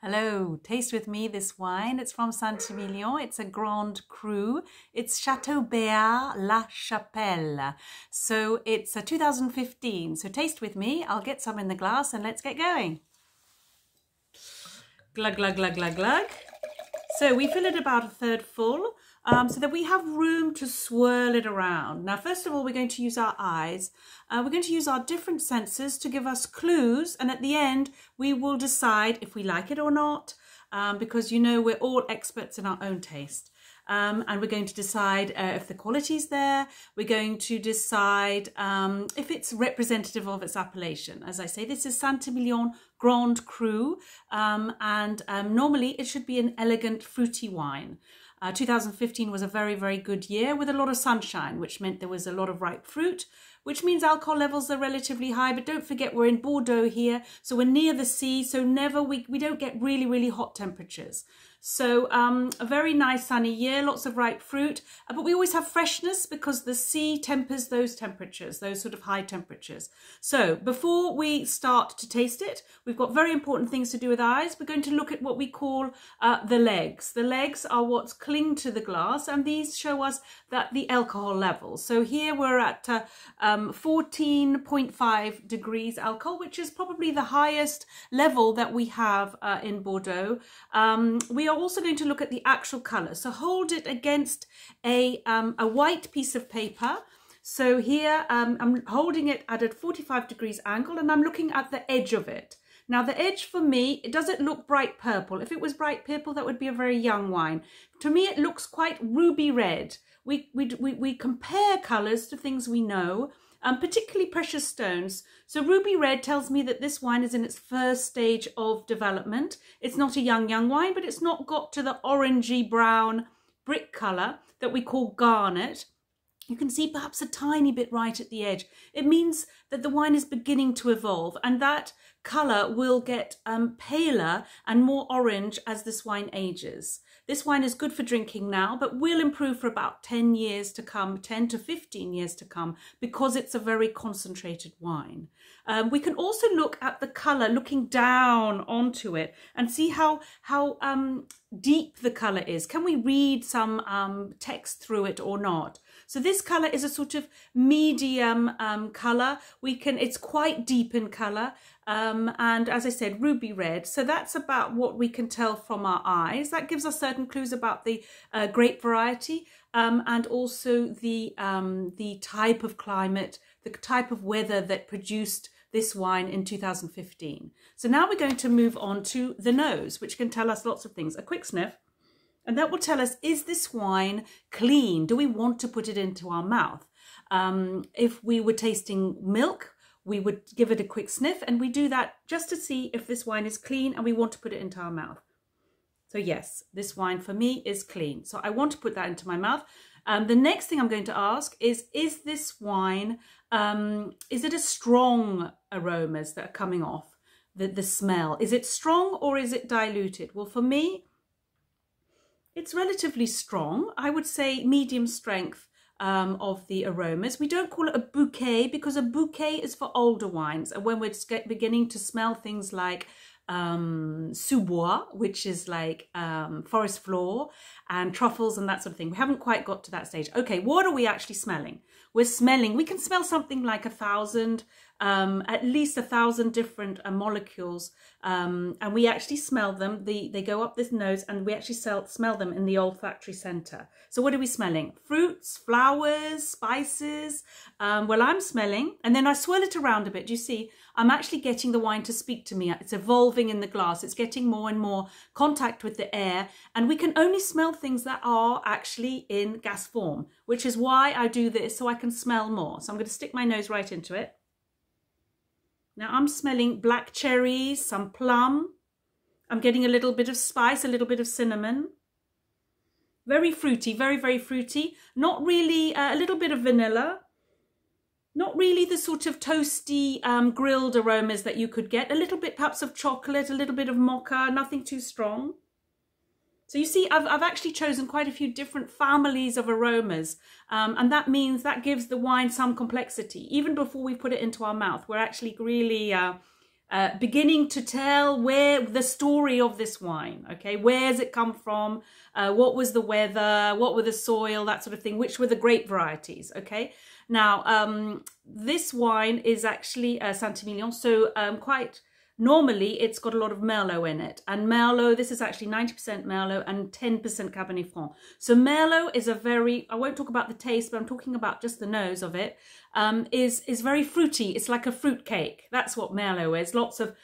Hello, taste with me this wine. It's from Saint Emilion. It's a Grand Cru. It's Chateau Béard la Chapelle. So it's a 2015. So taste with me. I'll get some in the glass and let's get going. Glug, glug, glug, glug, glug. So we fill it about a third full so that we have room to swirl it around. Now, first of all, we're going to use our eyes. We're going to use our different senses to give us clues. And at the end, we will decide if we like it or not, because, you know, we're all experts in our own taste. And we're going to decide if the quality's there. We're going to decide if it's representative of its appellation. As I say, this is Saint-Émilion Grand Cru, and normally it should be an elegant, fruity wine. 2015 was a very, very good year with a lot of sunshine, which meant there was a lot of ripe fruit, which means alcohol levels are relatively high. But don't forget, we're in Bordeaux here, so we're near the sea, so we don't get really, really hot temperatures. So a very nice sunny year, lots of ripe fruit, but we always have freshness because the sea tempers those temperatures, those sort of high temperatures. So before we start to taste it, we've got very important things to do with eyes. We're going to look at what we call the legs. The legs are what cling to the glass, and these show us that the alcohol level. So here we're at 14.5 degrees alcohol, which is probably the highest level that we have in Bordeaux. We are also going to look at the actual colour. So hold it against a white piece of paper. So here I'm holding it at a 45 degrees angle and I'm looking at the edge of it. Now the edge for me, does it look bright purple? If it was bright purple, that would be a very young wine. To me, it looks quite ruby red. We compare colours to things we know, particularly precious stones. So ruby red tells me that this wine is in its first stage of development. It's not a young wine, but it's not got to the orangey brown brick colour that we call garnet. You can see perhaps a tiny bit right at the edge. It means that the wine is beginning to evolve, and that colour will get paler and more orange as this wine ages. This wine is good for drinking now, but will improve for about 10 years to come, 10 to 15 years to come, because it's a very concentrated wine. We can also look at the colour, looking down onto it, and see how deep the colour is. Can we read some text through it or not? So this colour is a sort of medium colour. It's quite deep in colour. And as I said, ruby red. So that's about what we can tell from our eyes. That gives us certain clues about the grape variety and also the type of climate, the type of weather that produced this wine in 2015. So now we're going to move on to the nose, which can tell us lots of things. A quick sniff, and that will tell us, is this wine clean? Do we want to put it into our mouth? If we were tasting milk, we would give it a quick sniff, and we do that just to see if this wine is clean and we want to put it into our mouth. So yes, this wine for me is clean. So I want to put that into my mouth. The next thing I'm going to ask is this wine, is it a strong aromas that are coming off, the smell? Is it strong or is it diluted? Well, for me, it's relatively strong. I would say medium strength of the aromas. We don't call it a bouquet because a bouquet is for older wines. And when we're beginning to smell things like sous-bois, which is like forest floor and truffles and that sort of thing. We haven't quite got to that stage. Okay, what are we actually smelling? We can smell something like 1,000, at least 1,000 different molecules, and we actually smell them. They go up this nose, and we actually smell them in the olfactory centre. So what are we smelling? Fruits, flowers, spices. Well, I'm smelling, and then I swirl it around a bit. Do you see? I'm actually getting the wine to speak to me. It's evolving in the glass. It's getting more and more contact with the air, and we can only smell things that are actually in gas form, which is why I do this, so I can smell more. So I'm going to stick my nose right into it. Now I'm smelling black cherries, some plum. I'm getting a little bit of spice, a little bit of cinnamon. Very fruity, very, very fruity. Not really, a little bit of vanilla. Not really the sort of toasty grilled aromas that you could get. A little bit perhaps of chocolate, a little bit of mocha, nothing too strong. So you see, I've actually chosen quite a few different families of aromas, and that means that gives the wine some complexity. Even before we put it into our mouth, we're actually really beginning to tell where the story of this wine, okay? Where's it come from? What was the weather? What were the soil? That sort of thing. Which were the grape varieties, okay? Now, this wine is actually Saint Emilion, so quite normally it's got a lot of Merlot in it. And Merlot, this is actually 90% Merlot and 10% Cabernet Franc. So Merlot is a very, I won't talk about the taste, but I'm talking about just the nose of it, is very fruity. It's like a fruit cake. That's what Merlot is. Lots of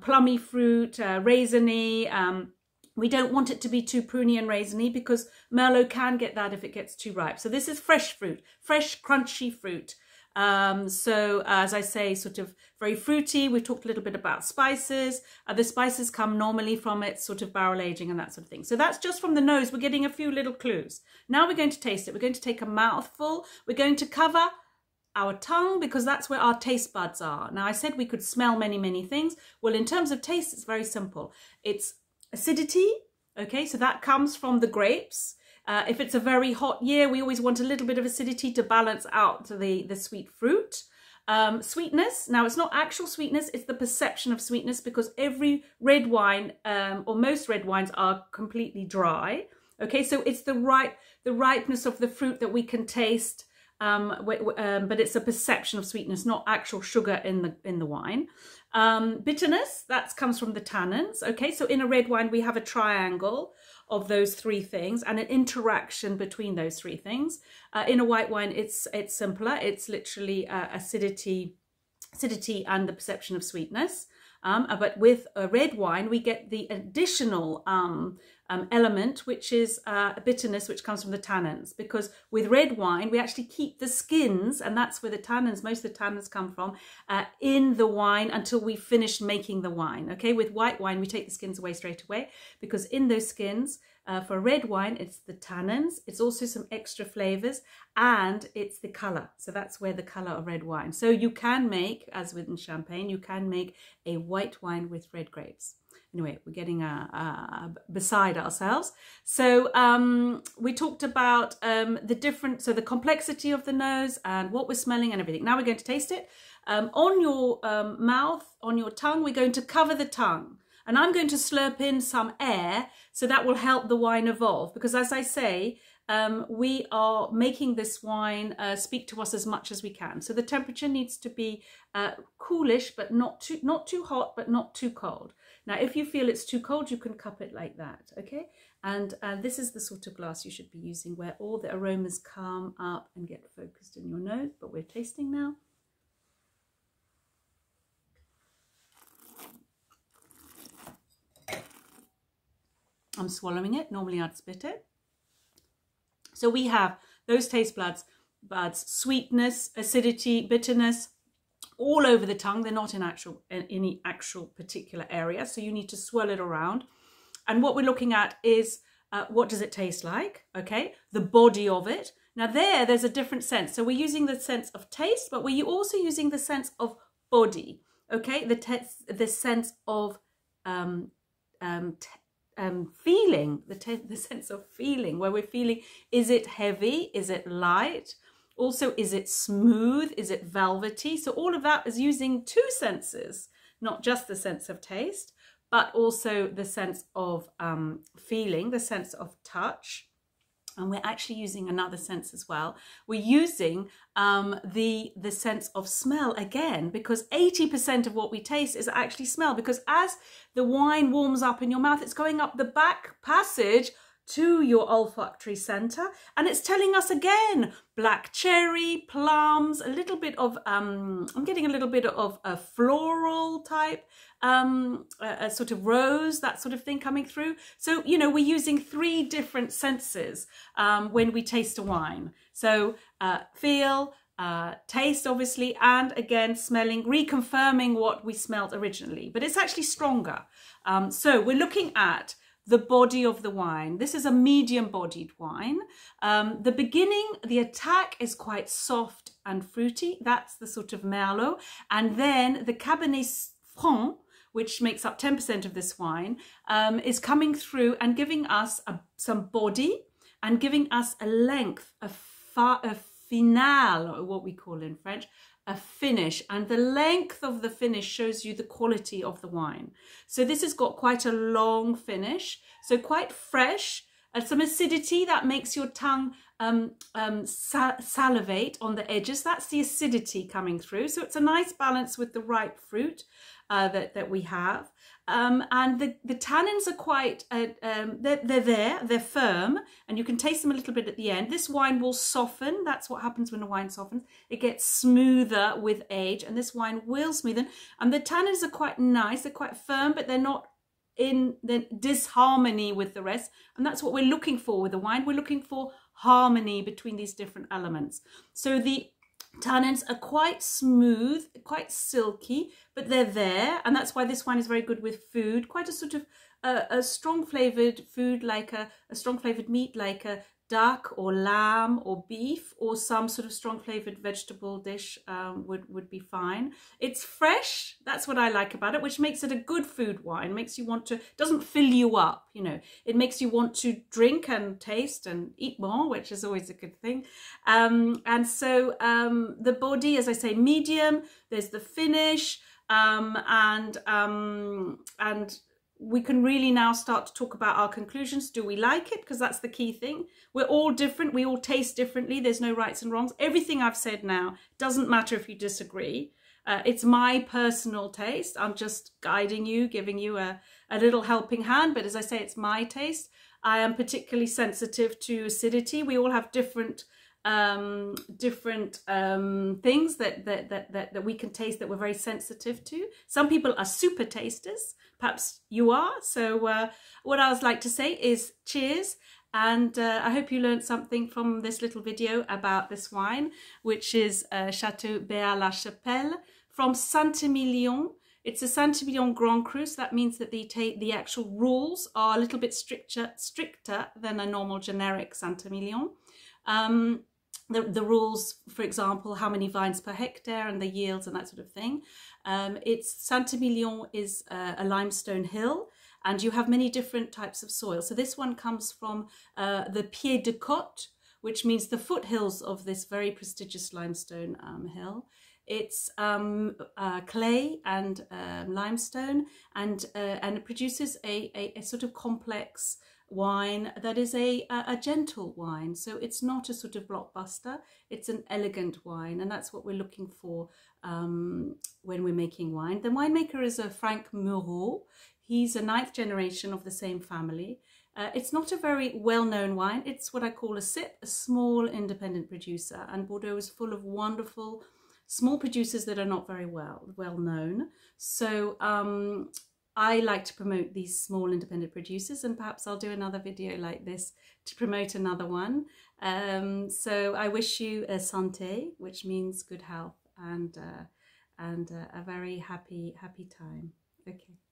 plummy fruit, raisiny. We don't want it to be too pruny and raisiny because Merlot can get that if it gets too ripe. So this is fresh fruit, fresh crunchy fruit. So as I say, sort of very fruity. We've talked a little bit about spices. The spices come normally from its sort of barrel aging and that sort of thing. So that's just from the nose. We're getting a few little clues. Now we're going to taste it. We're going to take a mouthful. We're going to cover our tongue because that's where our taste buds are. Now I said we could smell many, many things. Well, in terms of taste, it's very simple. It's acidity. Okay, so that comes from the grapes. If it's a very hot year, we always want a little bit of acidity to balance out the sweet fruit. Sweetness, now it's not actual sweetness, it's the perception of sweetness because every red wine, or most red wines are completely dry. Okay, so it's the ripeness of the fruit that we can taste, but it's a perception of sweetness, not actual sugar in the wine. Bitterness, that comes from the tannins. Okay, so in a red wine, we have a triangle of those three things and an interaction between those three things. In a white wine, it's simpler. It's literally acidity and the perception of sweetness. But with a red wine, we get the additional element, which is bitterness, which comes from the tannins. Because with red wine, we actually keep the skins, and that's where the tannins, most of the tannins come from, in the wine until we finish making the wine. Okay, with white wine, we take the skins away straight away because in those skins, for red wine, it's the tannins, it's also some extra flavors, and it's the color. So that's where the color of red wine. So you can make, as with champagne, you can make a white wine with red grapes. Anyway, we're getting beside ourselves. So we talked about the complexity of the nose and what we're smelling and everything. Now we're going to taste it. On your mouth, on your tongue, we're going to cover the tongue. And I'm going to slurp in some air, so that will help the wine evolve. Because as I say, we are making this wine speak to us as much as we can. So the temperature needs to be coolish, but not too hot, but not too cold. Now, if you feel it's too cold, you can cup it like that, okay? And this is the sort of glass you should be using where all the aromas come up and get focused in your nose. But we're tasting now. I'm swallowing it. Normally I'd spit it. So we have those taste buds, sweetness, acidity, bitterness, all over the tongue. They're not in any actual particular area. So you need to swirl it around. And what we're looking at is what does it taste like? Okay, the body of it. Now there's a different sense. So we're using the sense of taste, but we're also using the sense of body. Okay, the sense of feeling, the sense of feeling, where we're feeling, is it heavy, is it light, also is it smooth, is it velvety? So all of that is using two senses, not just the sense of taste, but also the sense of feeling, the sense of touch. And we're actually using another sense as well. We're using the sense of smell again, because 80% of what we taste is actually smell, because as the wine warms up in your mouth, it's going up the back passage to your olfactory center, and it's telling us again, black cherry, plums, a little bit of, I'm getting a little bit of a floral type, a sort of rose, that sort of thing coming through. So, you know, we're using three different senses when we taste a wine. So feel, taste, obviously, and again, smelling, reconfirming what we smelled originally, but it's actually stronger. So we're looking at the body of the wine. This is a medium-bodied wine. The beginning, the attack is quite soft and fruity. That's the sort of Merlot. And then the Cabernet Franc, which makes up 10% of this wine, is coming through and giving us some body and giving us a length, a finale, or what we call in French, a finish, and the length of the finish shows you the quality of the wine. So this has got quite a long finish, so quite fresh, and some acidity that makes your tongue salivate on the edges. That's the acidity coming through. So it's a nice balance with the ripe fruit that we have. And the tannins are quite, they're firm, and you can taste them a little bit at the end. This wine will soften. That's what happens when a wine softens. It gets smoother with age, and this wine will smoothen. And the tannins are quite nice. They're quite firm, but they're not in the disharmony with the rest. And that's what we're looking for with the wine. We're looking for harmony between these different elements. So the tannins are quite smooth, quite silky, but they're there, and that's why this wine is very good with food. Quite a sort of a strong flavored food, like a strong flavored meat, like a duck or lamb or beef, or some sort of strong flavored vegetable dish would be fine. It's fresh. That's what I like about it, which makes it a good food wine. Makes you want to, doesn't fill you up, you know. It makes you want to drink and taste and eat more, which is always a good thing. And so the body, as I say, medium. There's the finish, and we can really now start to talk about our conclusions. Do we like it? Because that's the key thing. We're all different. We all taste differently. There's no rights and wrongs. Everything I've said now doesn't matter if you disagree. It's my personal taste. I'm just guiding you, giving you a little helping hand. But as I say, it's my taste. I am particularly sensitive to acidity. We all have different things that we can taste that we're very sensitive to. Some people are super tasters, perhaps you are. So what I would like to say is cheers, and I hope you learned something from this little video about this wine, which is Chateau Béard la Chapelle from St Emilion. It's a Saint Émilion Grand Cru, so that means that the actual rules are a little bit stricter than a normal generic St Emilion. The rules, for example, how many vines per hectare and the yields and that sort of thing. Saint Emilion is a limestone hill, and you have many different types of soil. So this one comes from the pied de côte, which means the foothills of this very prestigious limestone hill. It's clay and limestone, and it produces a sort of complex wine that is a gentle wine. So it's not a sort of blockbuster, it's an elegant wine, and that's what we're looking for when we're making wine. The winemaker is a Frank Moreau. He's a 9th generation of the same family. It's not a very well-known wine. It's what I call a sip, a small independent producer, and Bordeaux is full of wonderful small producers that are not very well known. So I like to promote these small independent producers, and perhaps I'll do another video like this to promote another one. So I wish you a santé, which means good health, and a very happy time. Okay.